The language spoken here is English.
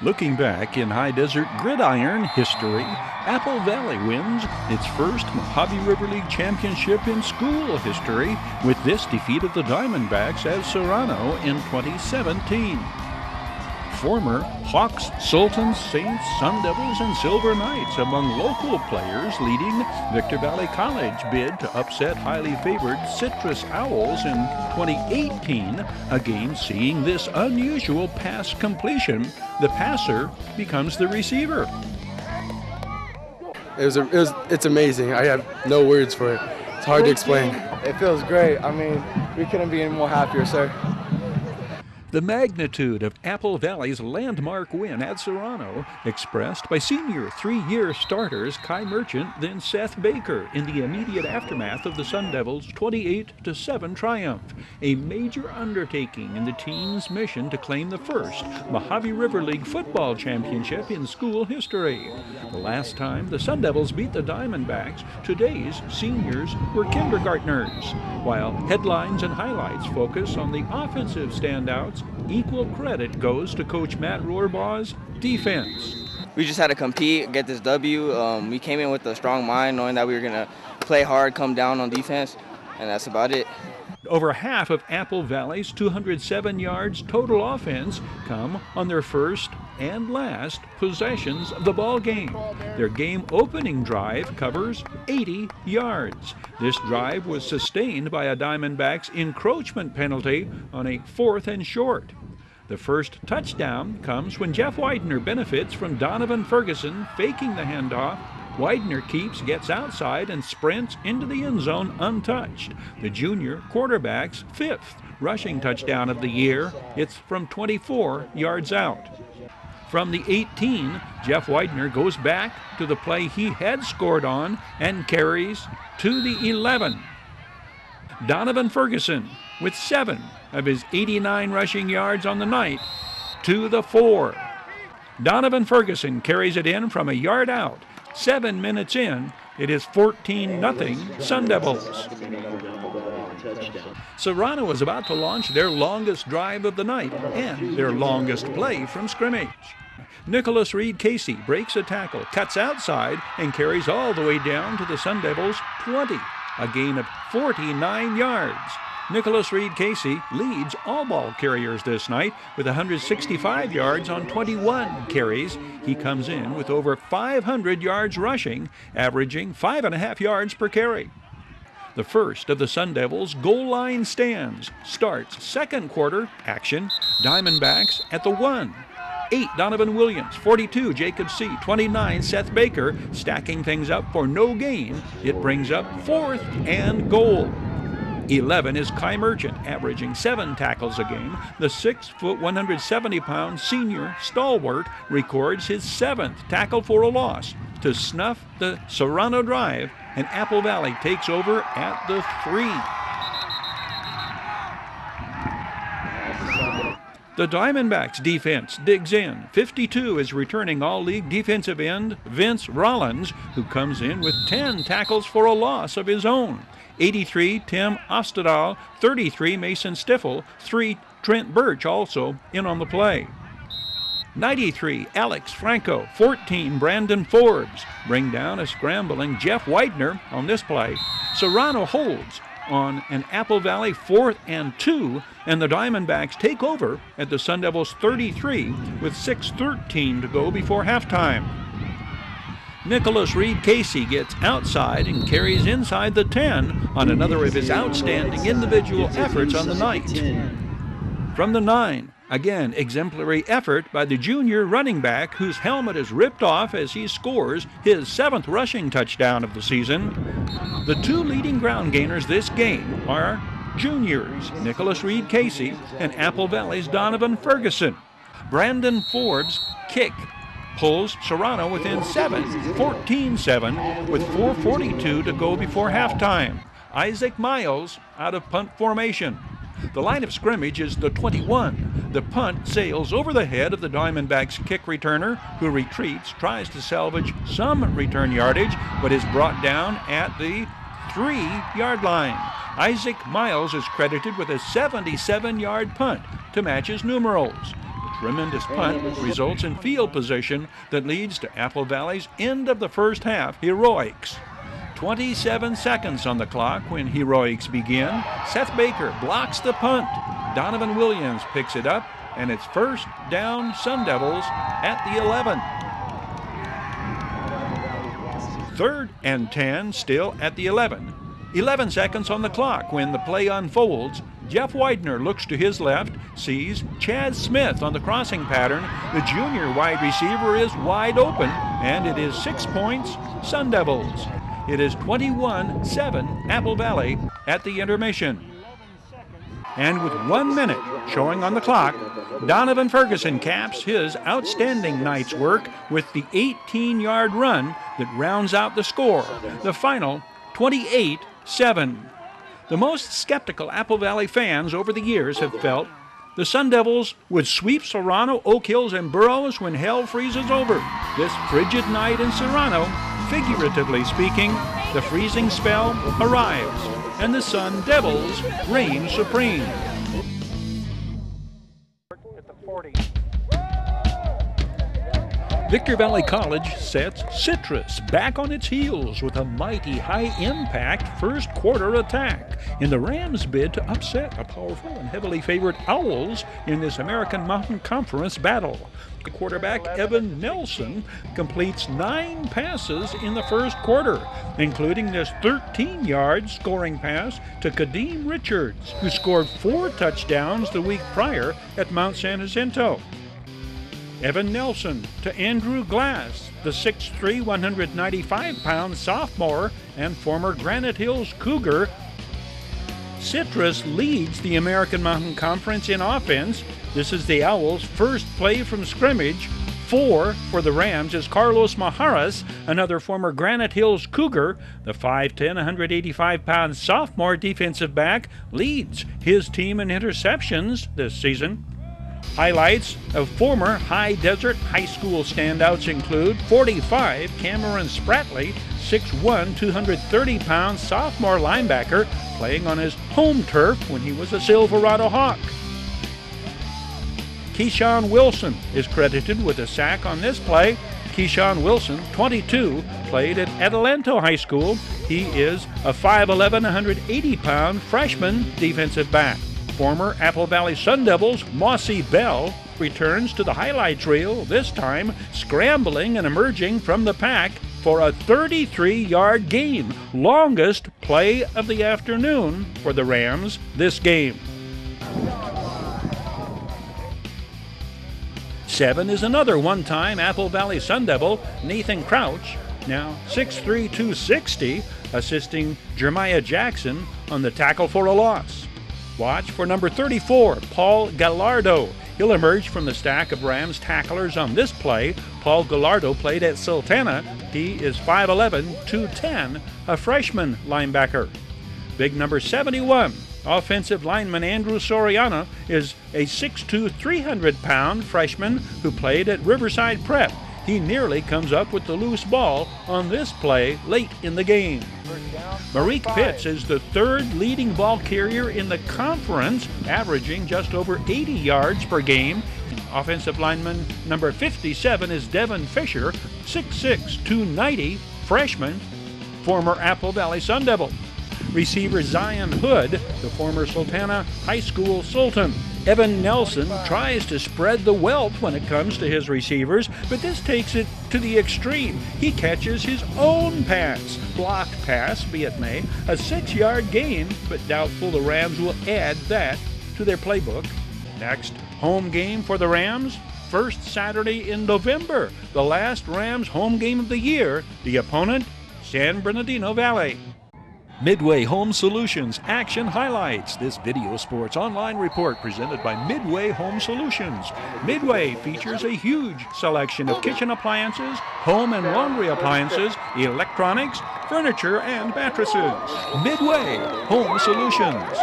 Looking back in high desert gridiron history, Apple Valley wins its first Mojave River League championship in school history with this defeat of the Diamondbacks at Serrano in 2017. Former Hawks, Sultans, Saints, Sun Devils, and Silver Knights among local players leading Victorville College bid to upset highly favored Citrus Owls in 2018, a game seeing this unusual pass completion. The passer becomes the receiver. It's amazing. I have no words for it. It's hard to explain. It feels great. I mean, we couldn't be any more happier, sir. The magnitude of Apple Valley's landmark win at Serrano, expressed by senior three-year starters Kai Merchant then Seth Baker in the immediate aftermath of the Sun Devils' 28-7 triumph, a major undertaking in the team's mission to claim the first Mojave River League football championship in school history. The last time the Sun Devils beat the Diamondbacks, today's seniors were kindergartners. While headlines and highlights focus on the offensive standouts, equal credit goes to Coach Matt Rohrbaugh's defense. We just had to compete, get this W. We came in with a strong mind, knowing that we were going to play hard, come down on defense, and that's about it. Over half of Apple Valley's 207 yards total offense come on their first and last possessions of the ball game. Their game-opening drive covers 80 yards. This drive was sustained by a Diamondbacks encroachment penalty on a 4th and short. The first touchdown comes when Jeff Widener benefits from Donovan Ferguson faking the handoff. Widener gets outside and sprints into the end zone untouched. The junior quarterback's 5th rushing touchdown of the year. It's from 24 yards out. From the 18, Jeff Widener goes back to the play he had scored on and carries to the 11. Donovan Ferguson with 7 of his 89 rushing yards on the night to the 4. Donovan Ferguson carries it in from a yard out. 7 minutes in, it is 14-0 Sun Devils. Serrano is about to launch their longest drive of the night and their longest play from scrimmage. Nicholas Reed Casey breaks a tackle, cuts outside, and carries all the way down to the Sun Devils' 20, a gain of 49 yards. Nicholas Reed Casey leads all ball carriers this night with 165 yards on 21 carries. He comes in with over 500 yards rushing, averaging 5.5 yards per carry. The first of the Sun Devils' goal line stands starts second quarter action. Diamondbacks at the 1. 8 Donovan Williams, 42 Jacob C., 29 Seth Baker, stacking things up for no gain. It brings up 4th and goal. 11 is Kai Merchant, averaging 7 tackles a game. The 6-foot, 170-pound senior stalwart records his 7th tackle for a loss to snuff the Serrano drive, and Apple Valley takes over at the 3. The Diamondbacks defense digs in. 52 is returning all-league defensive end Vince Rollins, who comes in with 10 tackles for a loss of his own. 83 Tim Ostadal, 33 Mason Stiffel, 3 Trent Birch also in on the play. 93 Alex Franco, 14 Brandon Forbes bring down a scrambling Jeff Widener on this play. Serrano holds on an Apple Valley 4th and 2, and the Diamondbacks take over at the Sun Devils' 33 with 6:13 to go before halftime. Nicholas Reed Casey gets outside and carries inside the 10 on another of his outstanding individual efforts on the night. From the 9, again, exemplary effort by the junior running back whose helmet is ripped off as he scores his 7th rushing touchdown of the season. The 2 leading ground gainers this game are juniors, Nicholas Reed Casey and Apple Valley's Donovan Ferguson. Brandon Forbes' kick pulls Serrano within 7, 14-7, with 4:42 to go before halftime. Isaac Miles out of punt formation. The line of scrimmage is the 21. The punt sails over the head of the Diamondbacks kick returner, who retreats, tries to salvage some return yardage, but is brought down at the 3-yard line. Isaac Miles is credited with a 77-yard punt to match his numerals. The tremendous punt results in field position that leads to Apple Valley's end of the first half heroics. 27 seconds on the clock when heroics begin. Seth Baker blocks the punt. Donovan Williams picks it up, and it's first down Sun Devils at the 11. 3rd and 10 still at the 11. 11 seconds on the clock when the play unfolds. Jeff Widener looks to his left, sees Chad Smith on the crossing pattern. The junior wide receiver is wide open, and it is 6 points, Sun Devils. It is 21-7 Apple Valley at the intermission. And with 1 minute showing on the clock, Donovan Ferguson caps his outstanding night's work with the 18-yard run that rounds out the score. The final 28-7. The most skeptical Apple Valley fans over the years have felt the Sun Devils would sweep Serrano, Oak Hills, and Burroughs when hell freezes over. This frigid night in Serrano, figuratively speaking, the freezing spell arrives, and the Sun Devils reign supreme. At the 40. Victor Valley College sets Citrus back on its heels with a mighty high-impact first-quarter attack in the Rams' bid to upset a powerful and heavily favored Owls in this American Mountain Conference battle. The quarterback, Evan Nelson, completes 9 passes in the first quarter, including this 13-yard scoring pass to Kadeem Richards, who scored 4 touchdowns the week prior at Mount San Jacinto. Evan Nelson to Andrew Glass, the 6'3", 195-pound sophomore and former Granite Hills Cougar. Citrus leads the American Mountain Conference in offense. This is the Owls' first play from scrimmage. 4 for the Rams is Carlos Maharas, another former Granite Hills Cougar. The 5'10", 185-pound sophomore defensive back leads his team in interceptions this season. Highlights of former High Desert High School standouts include 45 Cameron Spratley, 6'1", 230-pound sophomore linebacker, playing on his home turf when he was a Silverado Hawk. Keyshawn Wilson is credited with a sack on this play. Keyshawn Wilson, 22, played at Adelanto High School. He is a 5'11", 180-pound freshman defensive back. Former Apple Valley Sun Devils Mossy Bell returns to the highlights reel, this time scrambling and emerging from the pack for a 33-yard gain, longest play of the afternoon for the Rams this game. 7 is another one-time Apple Valley Sun Devil, Nathan Crouch, now 6'3", 260, assisting Jeremiah Jackson on the tackle for a loss. Watch for number 34, Paul Gallardo. He'll emerge from the stack of Rams tacklers on this play. Paul Gallardo played at Sultana. He is 5'11", 210, a freshman linebacker. Big number 71, offensive lineman Andrew Soriano, is a 6'2", 300-pound freshman who played at Riverside Prep. He nearly comes up with the loose ball on this play late in the game. Marique Pitts is the 3rd leading ball carrier in the conference, averaging just over 80 yards per game. Offensive lineman number 57 is Devin Fisher, 6'6", 290, freshman, former Apple Valley Sun Devil. Receiver Zion Hood, the former Sultana High School Sultan. Evan Nelson tries to spread the wealth when it comes to his receivers, but this takes it to the extreme. He catches his own pass, blocked pass, be it may, a 6-yard gain, but doubtful the Rams will add that to their playbook. Next, home game for the Rams, first Saturday in November, the last Rams home game of the year. The opponent, San Bernardino Valley. Midway Home Solutions Action Highlights. This video sports online report presented by Midway Home Solutions. Midway features a huge selection of kitchen appliances, home and laundry appliances, electronics, furniture, and mattresses. Midway Home Solutions.